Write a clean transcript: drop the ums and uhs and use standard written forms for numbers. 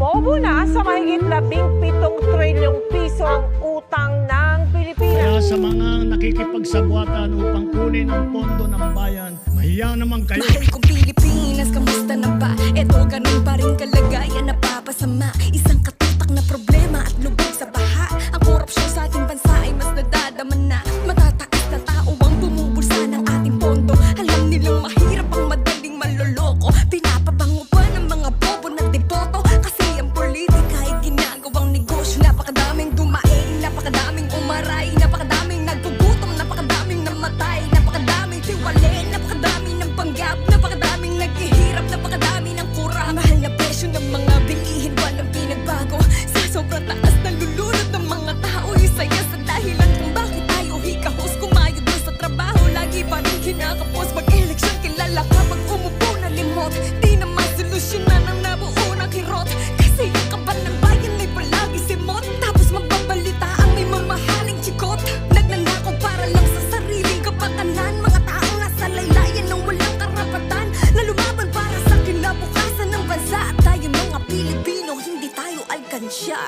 Umobo na sa mahigit 17 trilyong piso ang utang ng Kaya Pilipinas. sa mga nakikipagsabwatan upang kunin ang pondo ng bayan, mahiya naman kayo. Mahal kong Pilipinas, kamusta na ba? Eto ganun pa rin kalagayan, napapasama. Isang katutak na problema at lubog sa baha. Ang korupsyon sa ating bansa ay mas nadadama na. Matataas na tao ang bumubulsa ng ating pondo. Alam nilang mahirap ang madaling manloloko. Pinapabango pa ng mga bobo na deboto. Kasi ang politika ay ginagawang negosyo. Napakadaming dumaing, napakadaming umaray, napakadaming naggugutom, napakadaming namatay, napakadaming tiwali, napakadaming ng panggap, napakadaming naghihirap, napakadami ng kurang. Mahal na presyo ng mga bilihin, walang pinagbago. Sa sobrang taas ng lulunod ng mga tao, isaya sa dahilan kung bakit tayo hikahos. Kumayod na sa trabaho, lagi pa rin kinakapos. Mag-eleksyon, kilala ka pag umupo na limot. Di naman solusyonan ang nabuo ng kirot. Kasi yung kaban ng bayan ay palagi simot. Tapos magbabalita ang may mamahaling chikot. Nagnanakaw para lang sa sariling kapakanan. Mga taong nasa laylayan ng walang karapatan, na lumaban para sa kinabukasan ng bansa. At tayo mga Pilipino, hindi tayo alkansya.